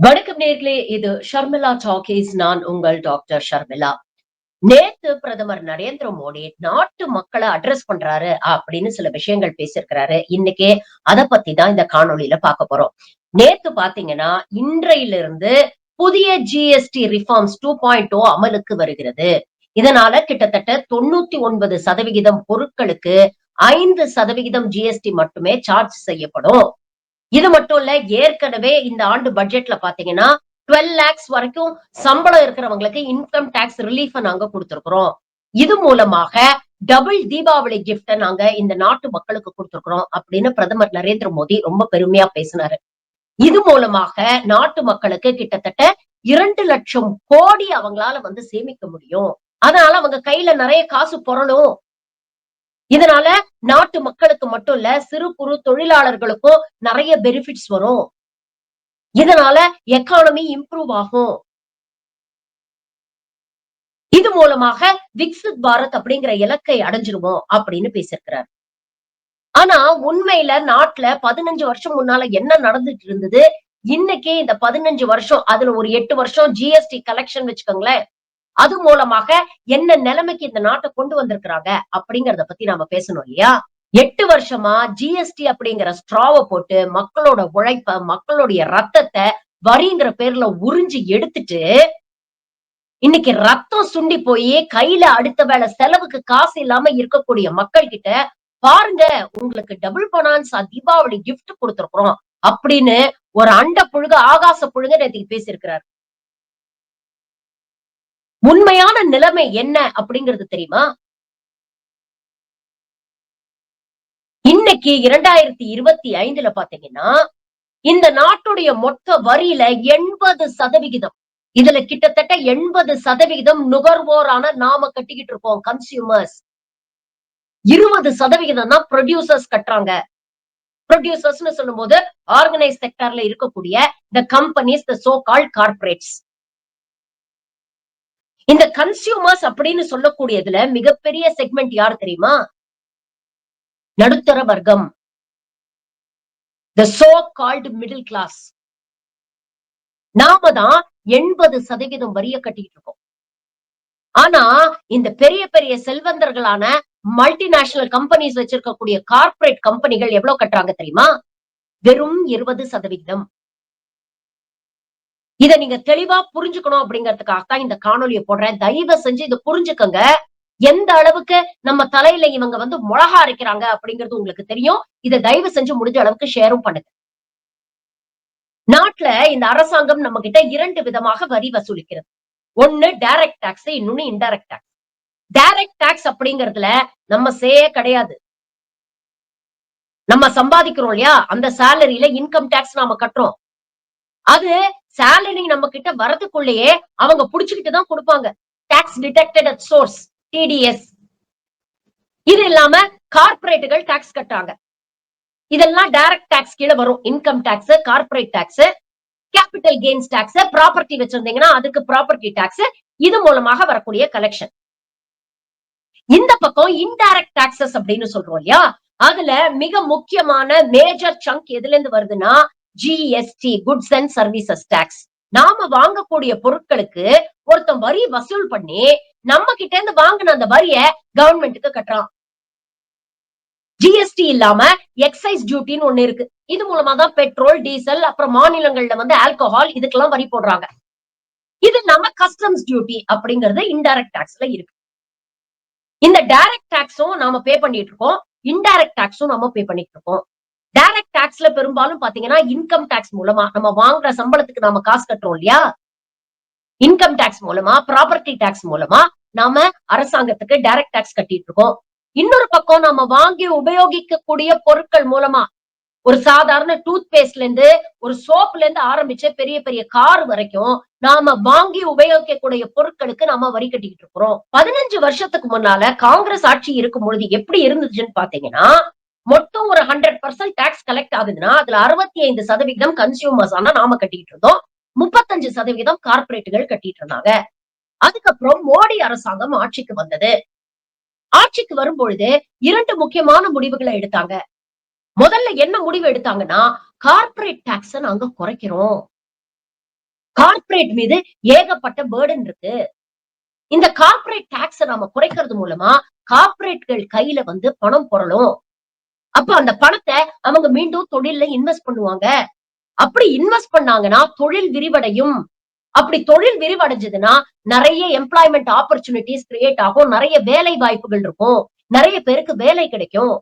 வணக்கம் நேர்களே, இது ஷர்மிளா டாக்கீஸ். நான் உங்கள் டாக்டர் ஷர்மிளா. நேத்து பிரதமர் நரேந்திர மோடி நாட்டு மக்களை அட்ரஸ் பண்றாரு அப்படின்னு சில விஷயங்கள் பேசியிருக்கிறாரு. இன்னைக்கு அத பத்தி தான் இந்த காணொளியில பார்க்க போறோம். நேத்து பாத்தீங்கன்னா, இன்றையிலிருந்து புதிய ஜிஎஸ்டி ரிஃபார்ம்ஸ் 2.0 அமலுக்கு வருகிறது. இதனால கிட்டத்தட்ட 99% பொருட்களுக்கு 5% ஜிஎஸ்டி மட்டுமே சார்ஜ் செய்யப்படும். இது மட்டும் இல்ல, ஏற்கனவே இந்த ஆண்டு பட்ஜெட்ல பாத்தீங்கன்னா 12 லேக்ஸ் வரைக்கும் சம்பளம் இருக்கிறவங்களுக்கு இன்கம் டாக்ஸ் ரிலீஃப் நாங்க கொடுத்திருக்கிறோம். இது மூலமாக டபுள் தீபாவளி கிஃப்ட நாங்க இந்த நாட்டு மக்களுக்கு கொடுத்திருக்கிறோம் அப்படின்னு பிரதமர் நரேந்திர மோடி ரொம்ப பெருமையா பேசினாரு. இது மூலமாக நாட்டு மக்களுக்கு கிட்டத்தட்ட 2 லட்சம் கோடி அவங்களால சேமிக்க முடியும். அதனால அவங்க கையில நிறைய காசு புரளும். இதனால நாட்டு மக்களுக்கு மட்டும் இல்ல, சிறு குறு தொழிலாளர்களுக்கும் நிறைய பெனிஃபிட்ஸ் வரும். இதனால எக்கானமி இம்ப்ரூவ் ஆகும். இது மூலமாக விக்சித் பாரத் அப்படிங்கிற இலக்கை அடைஞ்சிருவோம் அப்படின்னு பேசியிருக்கிறார். ஆனா உண்மையில நாட்டுல 15 வருஷம் முன்னால என்ன நடந்துட்டு இருந்தது, இன்னைக்கு இந்த 15 வருஷம் அதுல ஒரு 8 வருஷம் ஜிஎஸ்டி கலெக்ஷன் வச்சுக்கோங்களேன். அது மூலமாக என்ன நிலைமைக்கு இந்த நாட்டை கொண்டு வந்திருக்கிறாங்க அப்படிங்கறத பத்தி நாம பேசணும் இல்லையா? 8 வருஷமா ஜிஎஸ்டி அப்படிங்கிற ஸ்ட்ராவ போட்டு மக்களோட உழைப்ப, மக்களுடைய ரத்தத்தை வரிங்கிற பேர்ல உறிஞ்சு எடுத்துட்டு, இன்னைக்கு ரத்தம் சுண்டி போய் கையில அடுத்த வேளை செலவுக்கு காசு இல்லாம இருக்கக்கூடிய மக்கள் கிட்ட பாருங்க, உங்களுக்கு டபுள் பொனான்சா தீபாவளி கிஃப்ட் கொடுத்திருக்கிறோம் அப்படின்னு ஒரு அண்ட புழுக ஆகாச புழுக நேத்துக்கு பேசியிருக்கிறார். உண்மையான நிலைமை என்ன அப்படிங்கிறது தெரியுமா? இன்னைக்கு 2025ல பாத்தீங்கன்னா, இந்த நாட்டுடைய மொத்த வரியில 80% இதுல கிட்டத்தட்ட 80% நுகர்வோரான நாம கட்டிக்கிட்டு இருக்கோம், கன்சியூமர்ஸ். 20% தான் ப்ரொடியூசர்ஸ் கட்டுறாங்க. ப்ரொடியூசர்ஸ்னு சொல்லும்போது ஆர்கனைஸ் செக்டார்ல இருக்கக்கூடிய the companies, the so called corporates. இந்த கன்சியூமர்ஸ் அப்படின்னு சொல்லக்கூடியதுல மிகப்பெரிய செக்மெண்ட் யார் தெரியுமா? நடுத்தர வர்க்கம், the so called middle class. நாம தான் 80% வரிய கட்டிட்டு இருக்கோம். ஆனா இந்த பெரிய பெரிய செல்வந்தர்களான மல்டிநேஷனல் கம்பெனிஸ் வச்சிருக்கக்கூடிய கார்ப்பரேட் கம்பெனிகள் எவ்வளவு கட்டுறாங்க தெரியுமா? வெறும் 20%. இத நீங்க தெளிவா புரிஞ்சுக்கணும் அப்படிங்கிறதுக்காக தான் இந்த காணொலியை போடுறேன். தயவு செஞ்சு இதை புரிஞ்சுக்கங்க. எந்த அளவுக்கு நம்ம தலையில இவங்க மொளகா அரைக்கிறாங்க அப்படிங்கிறது உங்களுக்கு தெரியும். இதை தயவு செஞ்சு முடிஞ்ச அளவுக்கு ஷேரும் பண்ணுங்க. நாட்டுல இந்த அரசாங்கம் நம்ம கிட்ட 2 விதமாக வரி வசூலிக்கிறது. ஒண்ணு டைரக்ட் டாக்ஸ், இன்னொன்னு இன்டைரக்ட் டாக்ஸ். டைரக்ட் டாக்ஸ் அப்படிங்கறதுல நம்ம கிடையாது. நம்ம சம்பாதிக்கிறோம் இல்லையா, அந்த சேலரியில இன்கம் டாக்ஸ் நாம கட்டுறோம். அது சேலரி நம்ம கிட்ட வரதுக்குள்ளேயே அவங்க புடிச்சுக்கிட்டு தான் கொடுப்பாங்க. Tax deducted at source, TDS. இது இல்லாம கார்ப்பரேட்டுகள் டாக்ஸ் கட்டாங்க. இதெல்லாம் டைரக்ட் டாக்ஸ் கீழ வரும். Income tax, corporate tax, capital gains tax, property வச்சிருந்தீங்கன்னா அதுக்கு ப்ராப்பர்ட்டி டாக்ஸ். இது மூலமாக வரக்கூடிய கலெக்ஷன். இந்த பக்கம் இன்டைரக்ட் டாக்ஸஸ் அப்படின்னு சொல்றோம் இல்லையா, அதுல மிக முக்கியமான மேஜர் சங்க் எதுல இருந்து வருதுன்னா GST, goods and services tax. நாம வாங்கக்கூடிய பொருட்களுக்கு ஒருத்தன் வரி வசூல் பண்ணி நம்ம கிட்ட இருந்து வாங்கின அந்த வரிய கவர்மெண்ட்டுக்கு கட்டுறான். ஜிஎஸ்டி இல்லாம எக்ஸைஸ் டியூட்டின்னு ஒண்ணு இருக்கு. இது மூலமா தான் பெட்ரோல், டீசல், அப்புறம் மாநிலங்கள்ல ஆல்கஹால் இதுக்கெல்லாம் வரி போடுறாங்க. இது இல்லாம கஸ்டம்ஸ் டியூட்டி அப்படிங்கறது இன்டைரக்ட் டாக்ஸ்ல இருக்கு. இந்த டைரக்ட் டாக்ஸும் நாம பே பண்ணிட்டு இருக்கோம், இன்டைரக்ட் டாக்ஸும் நம்ம பே பண்ணிட்டு இருக்கோம். டைரக்ட் டாக்ஸ்ல பெரும்பாலும் பாத்தீங்கன்னா இன்கம் டாக்ஸ் மூலமா நம்ம வாங்குற சம்பளத்துக்கு நாம காசு கட்டுறோம் இல்லையா, இன்கம் டாக்ஸ் மூலமா, ப்ராப்பர்ட்டி டாக்ஸ் மூலமா நாம அரசாங்கத்துக்கு டைரக்ட் டாக்ஸ் கட்டிட்டு இருக்கோம். இன்னொரு பக்கம் நாம வாங்கி உபயோகிக்கக்கூடிய பொருட்கள் மூலமா, ஒரு சாதாரண டூத் பேஸ்ட்ல இருந்து ஒரு சோப்ல இருந்து ஆரம்பிச்சு பெரிய பெரிய கார் வரைக்கும் நாம வாங்கி உபயோகிக்கக்கூடிய பொருட்களுக்கு நாம வரி கட்டிக்கிட்டு இருக்கிறோம். 15 வருஷத்துக்கு முன்னால காங்கிரஸ் ஆட்சி இருக்கும் பொழுது எப்படி இருந்துச்சுன்னு பாத்தீங்கன்னா, மொத்தம் ஒரு 100% டாக்ஸ் கலெக்ட் ஆகுதுன்னா அதுல 65% கன்சியூமர்ஸ் ஆனா நாம கட்டிட்டு இருந்தோம், 35% கார்பரேட்டுகள் கட்டிட்டு இருந்தாங்க. அதுக்கப்புறம் மோடி அரசாங்கம் ஆட்சிக்கு வந்தது. ஆட்சிக்கு வரும்பொழுது 2 முக்கியமான முடிவுகளை எடுத்தாங்க. முதல்ல என்ன முடிவு எடுத்தாங்கன்னா, கார்ப்பரேட் டாக்ஸ நாங்க குறைக்கிறோம். கார்ப்பரேட் மீது ஏகப்பட்ட பேர்டன் இருக்கு. இந்த கார்ப்பரேட் டாக்ஸ நாம குறைக்கிறது மூலமா கார்ப்பரேட்கள் கையில வந்து பணம் புரளும். அப்ப அந்த பணத்தை அவங்க மீண்டும் தொழில்ல இன்வெஸ்ட் பண்ணுவாங்க. அப்படி இன்வெஸ்ட் பண்ணாங்கன்னா தொழில் விரிவடையும். அப்படி தொழில் விரிவடைஞ்சதுன்னா நிறைய எம்ப்ளாய்மென்ட் ஆப்பர்ச்சுனிட்டிஸ் கிரியேட் ஆகும். நிறைய வேலை வாய்ப்புகள் இருக்கும். நிறைய பேருக்கு வேலை கிடைக்கும்.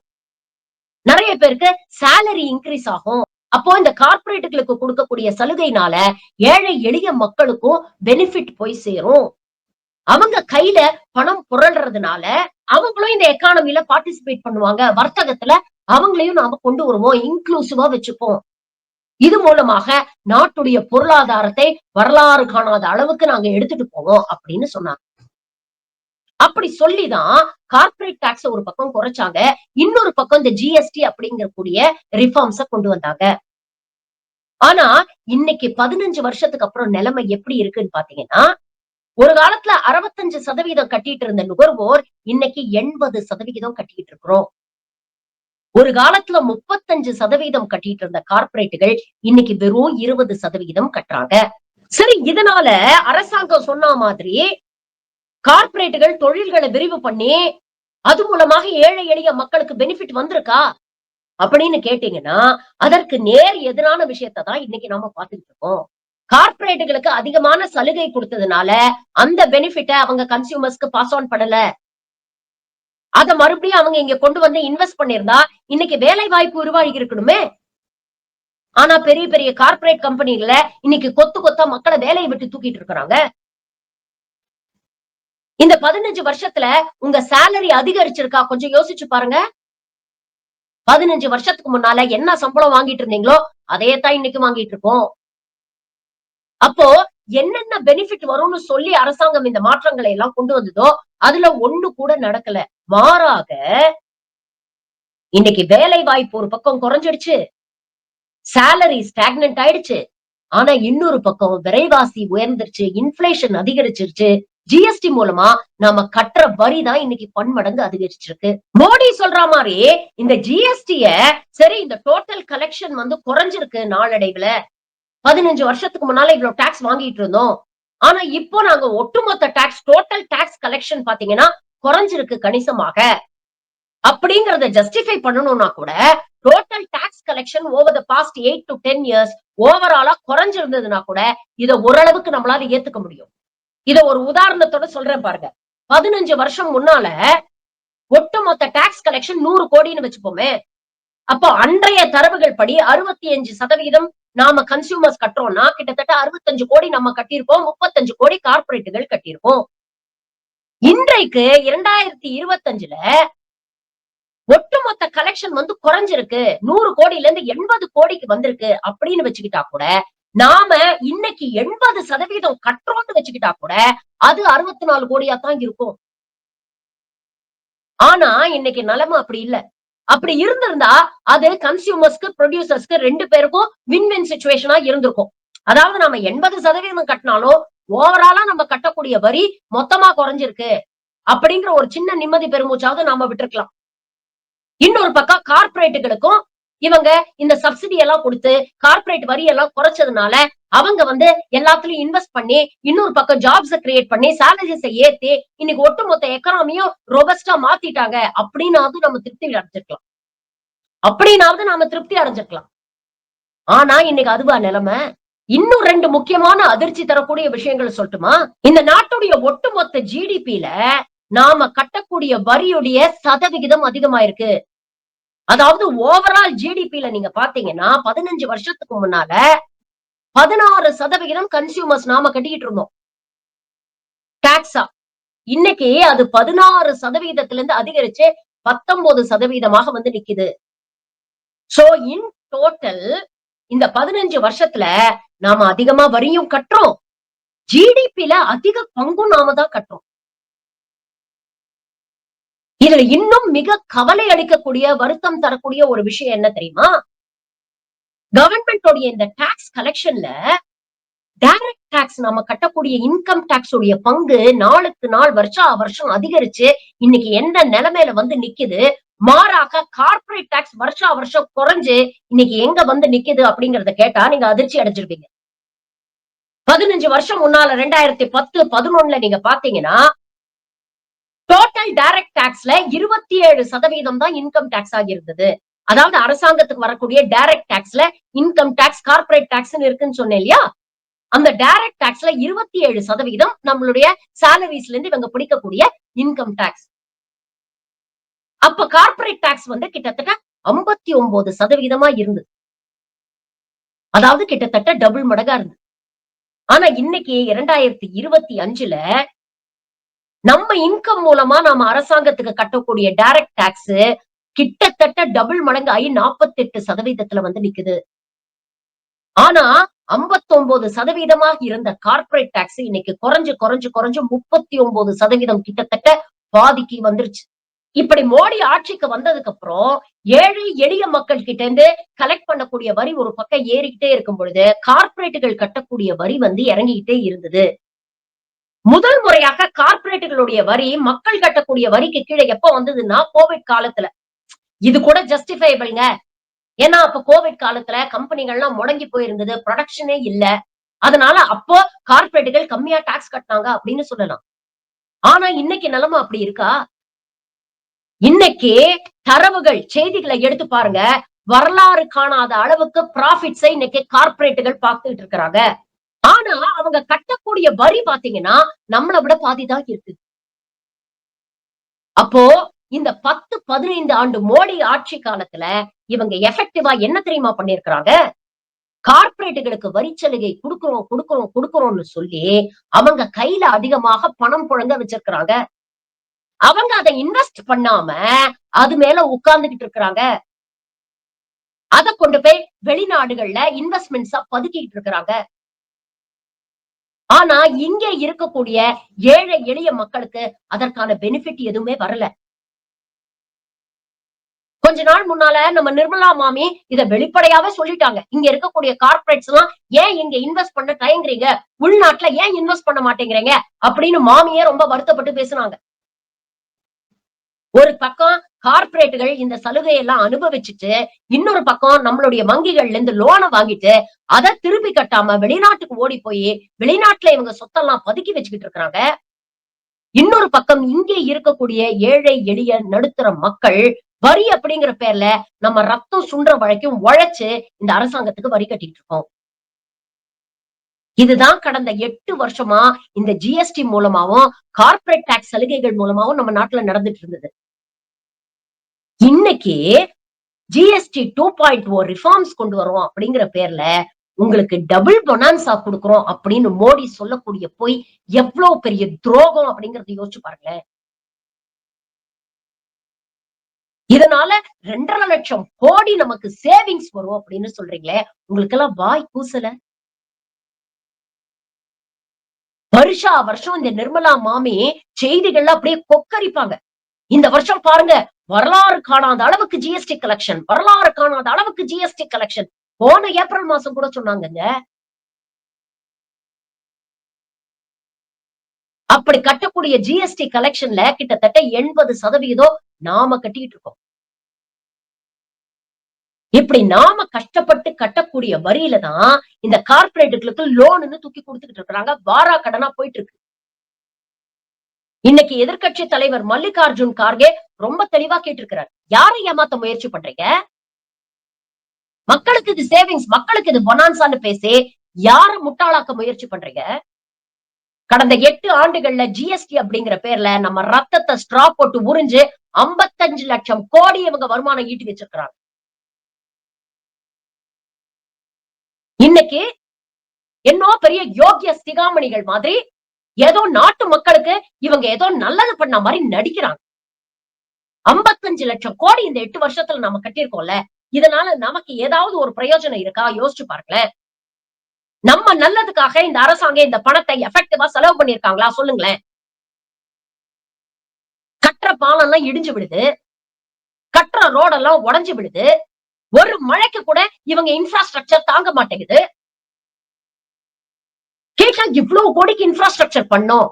நிறைய பேருக்கு சேலரி இன்கிரீஸ் ஆகும். அப்போ இந்த கார்ப்பரேட்டுகளுக்கு கொடுக்கக்கூடிய சலுகையினால ஏழை எளிய மக்களுக்கும் பெனிஃபிட் போய் சேரும். அவங்க கையில பணம் புரள்றதுனால அவங்களும் இந்த எக்கானமில பார்ட்டிசிபேட் பண்ணுவாங்க. வர்த்தகத்துல அவங்களையும் நாம கொண்டு வருவோம். இன்க்ளூசிவா வச்சுப்போம். இது மூலமாக நாட்டுடைய பொருளாதாரத்தை வரலாறு காணாத அளவுக்கு நாங்க எடுத்துட்டு போவோம் அப்படின்னு சொன்னாங்க. அப்படி சொல்லிதான் கார்ப்பரேட் டாக்ஸ் ஒரு பக்கம் குறைச்சாங்க. இன்னொரு பக்கம் இந்த ஜிஎஸ்டி அப்படிங்கக்கூடிய ரிஃபார்ம்ஸ கொண்டு வந்தாங்க. ஆனா இன்னைக்கு 15 வருஷத்துக்கு அப்புறம் நிலைமை எப்படி இருக்குன்னு பாத்தீங்கன்னா, ஒரு காலத்துல 65% கட்டிட்டு இருந்த நுகர்வோர் இன்னைக்கு 80% கட்டிட்டு இருக்கிறோம். ஒரு காலத்துல 35% கட்டிட்டு இருந்த கார்ப்பரேட்டுகள் இன்னைக்கு வெறும் 20% கட்டுறாங்க. சரி, இதனால அரசாங்கம் சொன்ன மாதிரி கார்ப்பரேட்டுகள் தொழில்களை விரிவு பண்ணி அது மூலமாக ஏழை எளிய மக்களுக்கு பெனிஃபிட் வந்திருக்கா அப்படின்னு கேட்டீங்கன்னா, அதற்கு நேர் எதிரான விஷயத்தை தான் இன்னைக்கு நாம பார்த்துட்டு இருக்கோம். கார்ப்பரேட்டுகளுக்கு அதிகமான சலுகை கொடுத்ததுனால அந்த பெனிஃபிட்ட அவங்க கன்சியூமர்ஸ்க்கு பாஸ் ஆன் பண்ணல. அத மறுபடியும் அவங்க இங்க கொண்டு வந்து இன்வெஸ்ட் பண்ணிருந்தா இன்னைக்கு வேலை வாய்ப்பு உருவாகி இருக்கணுமே. ஆனா பெரிய பெரிய கார்ப்பரேட் கம்பெனில இன்னைக்கு கொத்து கொத்தா மக்களை வேலையை விட்டு தூக்கிட்டு இருக்காங்க. இந்த 15 வருஷத்துல உங்க சேலரி அதிகரிச்சிருக்கா கொஞ்சம் யோசிச்சு பாருங்க. 15 வருஷத்துக்கு முன்னால என்ன சம்பளம் வாங்கிட்டு இருந்தீங்களோ அதே தான் இன்னைக்கு வாங்கிட்டு இருக்கோம். அப்போ என்னென்ன பெனிஃபிட் வரும்னு சொல்லி அரசாங்கம் இந்த மாற்றங்களை எல்லாம் கொண்டு வந்ததோ அதுல ஒண்ணு கூட நடக்கல. மாறாக இன்னைக்கு வேலை வாய்ப்பு ஒரு பக்கம் குறைஞ்சிடுச்சு, சேலரி ஸ்டாக்னன்ட் ஆயிடுச்சு. ஆனா இன்னொரு பக்கம் விலைவாசி உயர்ந்துருச்சு, இன்ஃபிளேஷன் அதிகரிச்சிருச்சு. ஜிஎஸ்டி மூலமா நாம கட்டுற வரி தான் இன்னைக்கு பன்மடங்கு அதிகரிச்சிருக்கு. மோடி சொல்ற மாதிரி இந்த ஜிஎஸ்டிய சரி இந்த டோட்டல் கலெக்ஷன் வந்து குறைஞ்சிருக்கு நாளடைவுல. 15 வருஷத்துக்கு முன்னால இவ்வளவு டாக்ஸ் வாங்கிட்டு இருந்தோம். ஆனா இப்போ நாங்க ஒட்டுமொத்த டாக்ஸ் டோட்டல் டாக்ஸ் கலெக்ஷன் பாத்தீங்கன்னா குறைஞ்சிருக்கு கணிசமாக. அப்படிங்கறத ஜஸ்டிஃபை பண்ணணும்னா கூட total tax collection over the past 8 to 10 years ஓவராலா குறைஞ்சிருந்ததுன்னா கூட இத ஓரளவுக்கு நம்மளால ஏத்துக்க முடியும். இத ஒரு உதாரணத்தோட சொல்றேன் பாருங்க. 15 வருஷம் முன்னால ஒட்டுமொத்த டாக்ஸ் கலெக்ஷன் 100 கோடின்னு வச்சுப்போமே. அப்போ அன்றைய தரவுகள் படி 65% நாம கன்சியூமர்ஸ் கட்டுறோம்னா கிட்டத்தட்ட 65 கோடி நம்ம கட்டியிருப்போம். 35 கோடி கார்ப்பரேட்டுகள் கட்டியிருப்போம். இன்றைக்கு 2025ல ஒட்டுமொத்த கலெக்ஷன் வந்து குறைஞ்சிருக்கு. 100 கோடியில இருந்து 80 கோடிக்கு வந்திருக்கு அப்படின்னு வச்சுக்கிட்டா கூட நாம இன்னைக்கு 80% கட்டுறோம்னு வச்சுக்கிட்டா கூட அது 64 கோடியா தான் இருக்கும். ஆனா இன்னைக்கு நிலைமை அப்படி இல்ல. அப்படி இருந்திருந்தா அது கன்சியூமர்ஸ்க்கு ப்ரொடியூசர்ஸ்க்கு 2 பேருக்கும் வின் வின் சிச்சுவேஷனா இருந்திருக்கும். அதாவது நாம 80% கட்டினாலும் ஓவராலா நம்ம கட்டக்கூடிய வரி மொத்தமா குறைஞ்சிருக்கு அப்படிங்கிற ஒரு சின்ன நிம்மதி பெருமூச்சாவது நாம விட்டுருக்கலாம். இன்னொரு பக்கம் கார்ப்பரேட்டுகளுக்கும் இவங்க இந்த சப்சிடி எல்லாம் கொடுத்து கார்ப்பரேட் வரி எல்லாம் குறைச்சதுனால அவங்க வந்து எல்லாத்துலயும் இன்வெஸ்ட் பண்ணி இன்னொரு பக்கம் ஜாப்ஸ் கிரியேட் பண்ணி சேலரிஸை ஏத்தி இன்னைக்கு ஒட்டுமொத்த எக்கனாமியும் ரொபஸ்டா மாத்திட்டாங்க அப்படின்னாவது நம்ம திருப்தி அடைஞ்சிருக்கலாம். ஆனா இன்னைக்கு அதுவா நிலைமை? இன்னும் 2 முக்கியமான அதிர்ச்சி தரக்கூடிய விஷயங்கள் சொல்லட்டுமா? இந்த நாட்டுடைய ஒட்டுமொத்த ஜிடிபில நாம கட்டக்கூடிய வரியுடைய சதவிகிதம் அதிகமாயிருக்கு. அதாவது ஓவரால் ஜிடிபில நீங்க பாத்தீங்கன்னா 15 வருஷத்துக்கு முன்னால 16% கன்சியூமர்ஸ் நாம கட்டிக்கிட்டு இருந்தோம் டாக்ஸா. இன்னைக்கு அது 16%ல இருந்து அதிகரிச்சு 19% வந்து நிக்குது. சோ இன் டோட்டல் இந்த 15 வருஷத்துல நாம அதிகமா வரியும் கட்டுறோம், ஜிடிபில அதிக பங்கும் நாம தான் கட்டுறோம். இதுல இன்னும் மிக கவலை அளிக்கக்கூடிய வருத்தம் தரக்கூடிய ஒரு விஷயம் என்ன தெரியுமா? கவர்மெண்டோடைய இந்த டாக்ஸ் கலெக்ஷன்ல டைரக்ட் டாக்ஸ் நாம கட்டக்கூடிய இன்கம் டாக்ஸ் உடைய பங்கு நாளுக்கு நாள் வருஷம் அதிகரிச்சு இன்னைக்கு எந்த நிலைமையில வந்து நிக்குது. மாறாக கார்ப்பரேட் டாக்ஸ் வருஷம் குறைஞ்சு இன்னைக்கு எங்க வந்து நிக்குது அப்படிங்கறத கேட்டா நீங்க அதிர்ச்சி அடைஞ்சிருப்பீங்க. 15 வருஷம் முன்னால 2010, 11 நீங்க பாத்தீங்கன்னா டோட்டல் டைரக்ட் டாக்ஸ்ல 27% தான் இன்கம் டாக்ஸ் ஆகி இருந்தது. அதாவது அரசாங்கத்துக்கு வரக்கூடிய டைரக்ட் டாக்ஸ்ல இன்கம் டாக்ஸ், கார்ப்பரேட் டாக்ஸ்ன்னு இருக்குன்னு சொன்னேன் இல்லையா? அந்த டைரக்ட் டாக்ஸ்ல 27% நம்மளுடைய சாலரிஸ்ல இருந்து இவங்க பிடிக்கக்கூடிய இன்கம் டாக்ஸ். அப்ப கார்ப்பரேட் டாக்ஸ் வந்து கிட்டத்தட்ட 59% இருந்தது. அதாவது கிட்டத்தட்ட டபுள் மடங்கா இருந்தது. ஆனா இன்னைக்கு 2025ல நம்ம இன்கம் மூலமா நாம அரசாங்கத்துக்கு கட்டக்கூடிய டைரக்ட் டாக்ஸ் கிட்டத்தட்ட டபுள் மடங்கு ஆகி 48% வந்து நிக்குது. ஆனா 59% இருந்த கார்ப்பரேட் டாக்ஸ் இன்னைக்கு குறைஞ்சு 39% கிட்டத்தட்ட பாதிக்கு வந்துருச்சு. இப்படி மோடி ஆட்சிக்கு வந்ததுக்கு அப்புறம் ஏழை எளிய மக்கள் கிட்ட இருந்து கலெக்ட் பண்ணக்கூடிய வரி ஒரு பக்கம் ஏறிக்கிட்டே இருக்கும் பொழுது கார்ப்பரேட்டுகள் கட்டக்கூடிய வரி வந்து இறங்கிக்கிட்டே இருந்தது. முதல் முறையாக கார்ப்பரேட்டுகளுடைய வரி மக்கள் கட்டக்கூடிய வரிக்கு கீழே எப்ப வந்ததுன்னா கோவிட் காலத்துல. இது கூட ஜஸ்டிஃபைபிள்ங்க. ஏன்னா அப்ப கோவிட் காலத்துல கம்பெனிகள்லாம் முடங்கி போயிருந்தது, ப்ரொடக்ஷனே இல்ல. அதனால அப்போ கார்ப்பரேட்டுகள் கம்மியா டாக்ஸ் கட்டினாங்க அப்படின்னு சொல்லலாம். ஆனா இன்னைக்கு நிலைமை அப்படி இருக்கா? இன்னைக்கு தரவுகள், செய்திகளை எடுத்து பாருங்க. வரலாறு காணாத அளவுக்கு ப்ராஃபிட்ஸை இன்னைக்கு கார்ப்பரேட்டுகள் பார்த்துட்டு இருக்கிறாங்க. ஆனா அவங்க கட்டக்கூடிய வரி பாத்தீங்கன்னா நம்மளை விட பாதிதான் இருக்கு. அப்போ இந்த 10, 15 ஆண்டு மோடி ஆட்சி காலத்துல இவங்க எஃபெக்டிவா என்ன தெரியுமா பண்ணிருக்கிறாங்க? கார்ப்பரேட்டுகளுக்கு வரிச்சலுகை குடுக்குறோம்னு சொல்லி அவங்க கையில அதிகமாக பணம் புழங்க வச்சிருக்கிறாங்க. அவங்க அதை இன்வெஸ்ட் பண்ணாம அது மேல உட்கார்ந்துகிட்டு இருக்கிறாங்க. அதை கொண்டு போய் வெளிநாடுகள்ல இன்வெஸ்ட்மெண்ட்ஸா பதுக்கிட்டு இருக்கிறாங்க. ஆனா இங்க இருக்கக்கூடிய ஏழை எளிய மக்களுக்கு அதற்கான பெனிஃபிட் எதுவுமே வரல. கொஞ்ச நாள் முன்னால நம்ம நிர்மலா மாமி இத வெளிப்படையாவே சொல்லிட்டாங்க. இங்க இருக்கக்கூடிய கார்ப்பரேட்ஸ் எல்லாம் ஏன் இங்க இன்வெஸ்ட் பண்ண தயங்குறீங்க? உள்நாட்டுல ஏன் இன்வெஸ்ட் பண்ண மாட்டேங்கிறீங்க? அப்படின்னு மாமியே ரொம்ப வருத்தப்பட்டு பேசுனாங்க. ஒரு பக்கம் கார்ப்பரேட்டுகள் இந்த சலுகையெல்லாம் அனுபவிச்சுட்டு, இன்னொரு பக்கம் நம்மளுடைய வங்கிகள்ல இருந்து லோனை வாங்கிட்டு, அதை திருப்பி கட்டாம வெளிநாட்டுக்கு ஓடி போய் வெளிநாட்டுல இவங்க சொத்தெல்லாம் பதுக்கி வச்சுக்கிட்டு இருக்கிறாங்க. இன்னொரு பக்கம் இங்கே இருக்கக்கூடிய ஏழை எளிய நடுத்தர மக்கள் வரி அப்படிங்கிற பேர்ல நம்ம ரத்தம் சுண்டுற வரைக்கும் உழைச்சு இந்த அரசாங்கத்துக்கு வரி கட்டிட்டு இருக்கோம். இதுதான் கடந்த 8 வருஷமா இந்த ஜிஎஸ்டி மூலமாவும் கார்ப்பரேட் டாக்ஸ் சலுகைகள் மூலமாவும் நம்ம நாட்டுல நடந்துட்டு இருந்தது. இன்னைக்கு ஜிஎஸ்டி 2.0 ரிஃபார்ம்ஸ் கொண்டு வரோம் அப்படிங்கிற பேர்ல உங்களுக்கு டபுள் பொனான்சா கொடுக்கிறோம் அப்படின்னு மோடி சொல்லக்கூடிய போய் எவ்வளவு பெரிய துரோகம் அப்படிங்கறத யோசிச்சு பாருங்களேன். இதனால 2.5 லட்சம் கோடி நமக்கு சேவிங்ஸ் வரும் அப்படின்னு சொல்றீங்களே, உங்களுக்கு எல்லாம் வாய் கூசல? வருஷா வருஷம் இந்த நிர்மலா மாமி செய்திகள்ல அப்படியே கொக்கரிப்பாங்க. இந்த வருஷம் பாருங்க, வரலாறு காணாத அளவுக்கு ஜிஎஸ்டி கலெக்ஷன், வரலாறு காணாத அளவுக்கு ஜிஎஸ்டி கலெக்ஷன். போன ஏப்ரல் மாசம் கூட சொன்னாங்கங்க. அப்படி கட்டக்கூடிய ஜிஎஸ்டி கலெக்ஷன்ல கிட்டத்தட்ட 80% நாம கட்டிட்டு இருக்கோம். இப்படி நாம கஷ்டப்பட்டு கட்டக்கூடிய வரியில தான் இந்த கார்ப்பரேட்டுகளுக்கு லோன்னு தூக்கி கொடுத்துக்கிட்டு இருக்காங்க. வாரா கடனா போயிட்டு இருக்கு. இன்னைக்கு எதிர்க்கட்சி தலைவர் மல்லிகார்ஜுன் கார்கே ரொம்ப தெளிவா கேட்டிருக்கிறார். யாரை ஏமாத்த முயற்சி பண்றீங்க? மக்களுக்கு இது சேவிங்ஸ், மக்களுக்கு இது பொனான்சான்னு பேசி யார முட்டாளாக்க முயற்சி பண்றீங்க? கடந்த 8 ஆண்டுகள்ல ஜிஎஸ்டி அப்படிங்கிற பேர்ல நம்ம ரத்தத்தை ஸ்ட்ரா போட்டு உறிஞ்சு 55 லட்சம் கோடி இவங்க வருமானம் ஈட்டி வச்சிருக்கிறாங்க. இன்னைக்கு என்னோ பெரிய யோகிய சிகாமணிகள் மாதிரி ஏதோ நாட்டு மக்களுக்கு இவங்க ஏதோ நல்லது பண்ண மாதிரி நடிக்கிறாங்க. 55 லட்சம் கோடி இந்த 8 வருஷத்துல நம்ம கட்டியிருக்கோம்ல, இதனால நமக்கு ஏதாவது ஒரு பிரயோஜனம் இருக்கா? யோசிச்சு பாருங்களேன். நம்ம நல்லதுக்காக இந்த அரசாங்கம் இந்த பணத்தை எஃபெக்டிவா செலவு பண்ணிருக்காங்களா? சொல்லுங்களேன். கட்டுற பாலம் எல்லாம் இடிஞ்சு விடுது, கட்டுற ரோடெல்லாம் உடைஞ்சு விடுது. ஒரு மழைக்கு கூட இவங்க இன்ஃப்ராஸ்ட்ரக்சர் தாங்க மாட்டேங்குது. கேட்டா இவ்வளவு கோடிக்கு இன்ஃப்ராஸ்ட்ரக்சர் பண்ணோம்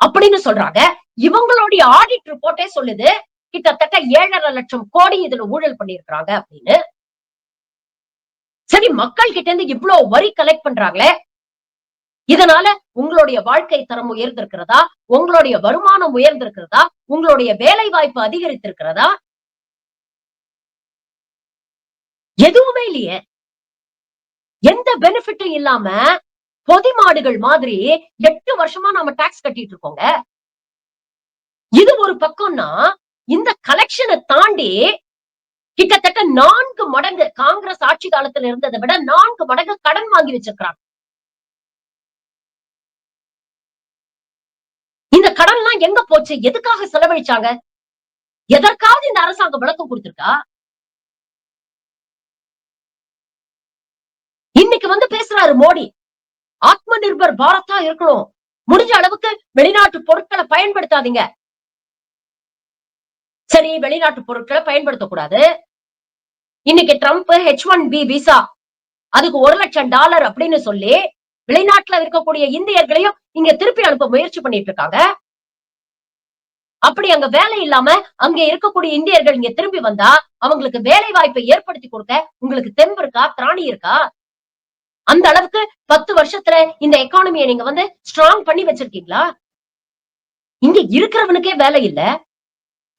அப்படின்னு சொல்றாங்க. இவங்களுடைய ஆடிட் ரிப்போர்ட்டே சொல்லுது கிட்டத்தட்ட 7.5 லட்சம் கோடி இதுல ஊழல் பண்ணிருக்காங்க அப்படின்னு. சரி, மக்கள் கிட்ட இருந்து இவ்வளவு வரி கலெக்ட் பண்றாங்களே, இதனால உங்களுடைய வாழ்க்கை தரம் உயர்ந்திருக்கிறதா? உங்களுடைய வருமானம் உயர்ந்திருக்கிறதா? உங்களுடைய வேலை வாய்ப்பு அதிகரித்திருக்கிறதா? எதுவுமே இல்லையே. எந்த பெனிஃபிட்டும் இல்லாம பொதி மாடுகள் மாதிரி 8 வருஷமா நாம டாக்ஸ் கட்டிட்டு இருக்கோங்க. இது ஒரு பக்கம்னா, இந்த கலெக்ஷன தாண்டி கிட்டத்தட்ட 4 மடங்கு காங்கிரஸ் ஆட்சி காலத்துல இருந்ததை விட 4 மடங்கு கடன் வாங்கி வச்சிருக்காங்க. இந்த கடன்லாம் எங்க போச்சு? எதுக்காக செலவழிச்சாங்க? எதற்காவது இந்த அரசாங்கம் விளக்கம் கொடுத்திருக்கா? இன்னைக்கு வந்து பேசுறாரு மோடி. ஆத்ம நிர்பர் பாரத்தா இருக்கணும். முடிஞ்ச அளவுக்கு வெளிநாட்டு பொருட்களை பயன்படுத்தாதீங்க. சரி, வெளிநாட்டு பொருட்களை பயன்படுத்தக்கூடாது. இன்னைக்கு ட்ரம்ப் H1B விசா அதுக்கு $1,00,000 அப்படின்னு சொல்லி வெளிநாட்டுல இருக்கக்கூடிய இந்தியர்களையும் இங்க திருப்பி அனுப்ப முயற்சி பண்ணிட்டு இருக்காங்க. அப்படி அங்க வேலை இல்லாம அங்க இருக்கக்கூடிய இந்தியர்கள் இங்க திரும்பி வந்தா அவங்களுக்கு வேலை வாய்ப்பை ஏற்படுத்தி கொடுக்க உங்களுக்கு தெம்பு இருக்கா? திராணி இருக்கா? அந்த அளவுக்கு 10 வருஷத்துல இந்த எக்கானமியை நீங்க வந்து ஸ்ட்ராங் பண்ணி வச்சிருக்கீங்களா? இங்க இருக்கிறவனுக்கே வேலை இல்ல.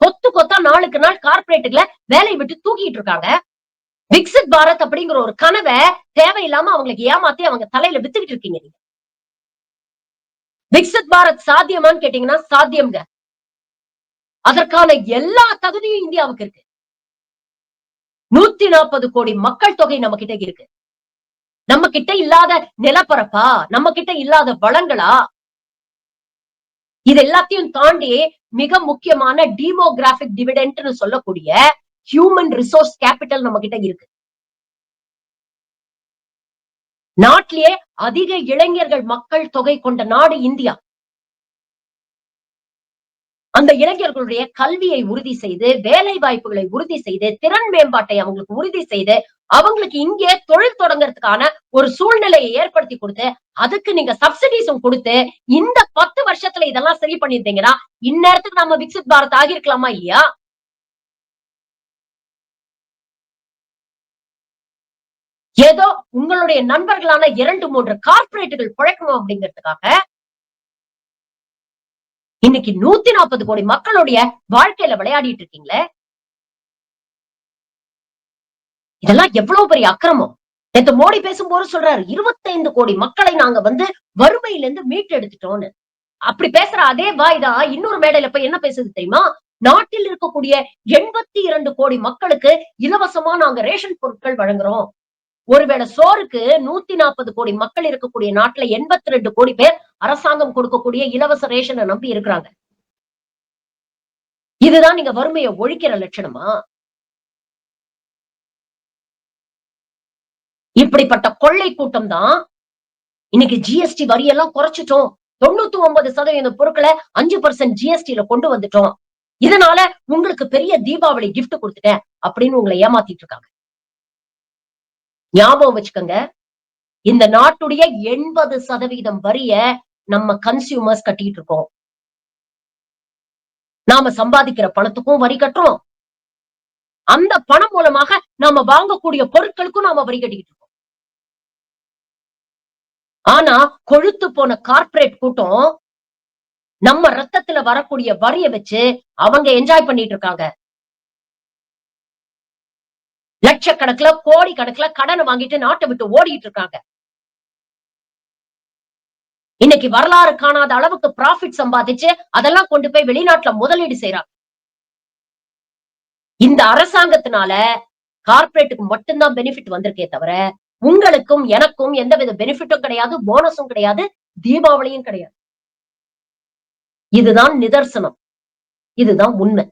கொத்து கொத்தா நாளுக்கு நாள் கார்ப்பரேட்டுகளை வேலையை விட்டு தூக்கிட்டு இருக்காங்க. விக்சித் பாரத் அப்படிங்கிற ஒரு கனவை தேவையில்லாம அவங்களுக்கு ஏமாத்தி அவங்க தலையில வித்துக்கிட்டு இருக்கீங்க நீங்க. விக்சித் பாரத் சாத்தியமான்னு கேட்டீங்கன்னா சாத்தியம்ங்க. அதற்கான எல்லா தகுதியும் இந்தியாவுக்கு இருக்கு. 140 கோடி மக்கள் தொகை நம்ம கிட்ட இருக்கு. நம்ம கிட்ட இல்லாத நிலப்பரப்பா? நம்ம கிட்ட இல்லாத வளங்களா? இது எல்லாத்தையும் தாண்டி மிக முக்கியமான டீமோகிராபிக் டிவிடெண்ட்னு சொல்லக்கூடிய ஹியூமன் ரிசோர்ஸ் கேபிட்டல் நம்ம கிட்ட இருக்கு. நாட்டிலேயே அதிக இளைஞர்கள் மக்கள் தொகை கொண்ட நாடு இந்தியா. அந்த இளைஞர்களுடைய கல்வியை உறுதி செய்து, வேலை வாய்ப்புகளை உறுதி செய்து, திறன் மேம்பாட்டை அவங்களுக்கு உறுதி செய்து, அவங்களுக்கு இங்கே தொழில் தொடங்குறதுக்கான ஒரு சூழ்நிலையை ஏற்படுத்தி கொடுத்து, அதுக்கு நீங்க சப்சிடிஸும் கொடுத்து, இந்த 10 வருஷத்துல இதெல்லாம் சரி பண்ணிருந்தீங்கன்னா, இந்நேரத்துக்கு நம்ம விக்சித் பாரத் ஆகியிருக்கலாமா இல்லையா? ஏதோ உங்களுடைய நண்பர்களான 2, 3 கார்ப்பரேட்டுகள் பிழைக்கணும் அப்படிங்கிறதுக்காக இன்னைக்கு 140 கோடி மக்களுடைய வாழ்க்கையில விளையாடிட்டு இருக்கீங்களே. இதெல்லாம் எவ்வளவு பெரிய அக்கிரமம். நேத்து மோடி பேசும்போது சொல்றாரு 25 கோடி மக்களை நாங்க வந்து வறுமையில இருந்து மீட்டு எடுத்துட்டோம்னு. அப்படி பேசுற அதே வாய் தான் இன்னொரு மேடையில போய் என்ன பேசுது தெரியுமா? நாட்டில் இருக்கக்கூடிய 82 கோடி மக்களுக்கு இலவசமா நாங்க ரேஷன் பொருட்கள் வழங்குறோம். ஒருவேளை சோறுக்கு 140 கோடி மக்கள் இருக்கக்கூடிய நாட்டுல 82 கோடி பேர் அரசாங்கம் கொடுக்கக்கூடிய இலவச ரேஷனை நம்பி இருக்கிறாங்க. இதுதான் நீங்க வறுமையை ஒழிக்கிற லட்சணமா? இப்படிப்பட்ட கொள்ளை கூட்டம் தான் இன்னைக்கு ஜிஎஸ்டி வரியெல்லாம் குறைச்சிட்டோம். 99% பொருட்களை 5% ஜிஎஸ்டில கொண்டு வந்துட்டோம். இதனால உங்களுக்கு பெரிய தீபாவளி கிஃப்ட் கொடுத்துட்டேன் அப்படின்னு உங்களை ஏமாத்திட்டு இருக்காங்க. ஞாபகம் வச்சுக்கோங்க. இந்த நாட்டுடைய 80% வரிய நம்ம கன்சியூமர்ஸ் கட்டிட்டு இருக்கோம். நாம சம்பாதிக்கிற பணத்துக்கும் வரி கட்டுறோம். அந்த பணம் மூலமாக நாம வாங்கக்கூடிய பொருட்களுக்கும் நாம வரி கட்டிக்கிட்டு இருக்கோம். ஆனா கொழுத்து போன கார்ப்பரேட் கூட்டம் நம்ம ரத்தத்துல வரக்கூடிய வரிய வச்சு அவங்க என்ஜாய் பண்ணிட்டு இருக்காங்க. லட்சக்கணக்குல கோடி கணக்குல கடன் வாங்கிட்டு நாட்டை விட்டு ஓடிட்டு இருக்காங்க. இன்னைக்கு வரலாறு காணாத அளவுக்கு ப்ராஃபிட் சம்பாதிச்சு அதெல்லாம் கொண்டு போய் வெளிநாட்டுல முதலீடு செய்யறாங்க. இந்த அரசாங்கத்தினால கார்ப்பரேட்டுக்கு மட்டும்தான் பெனிஃபிட் வந்திருக்கே தவிர உங்களுக்கும் எனக்கும் எந்தவித பெனிஃபிட்டும் கிடையாது, போனஸும் கிடையாது, தீபாவளியும் கிடையாது. இதுதான் நிதர்சனம். இதுதான் உண்மை.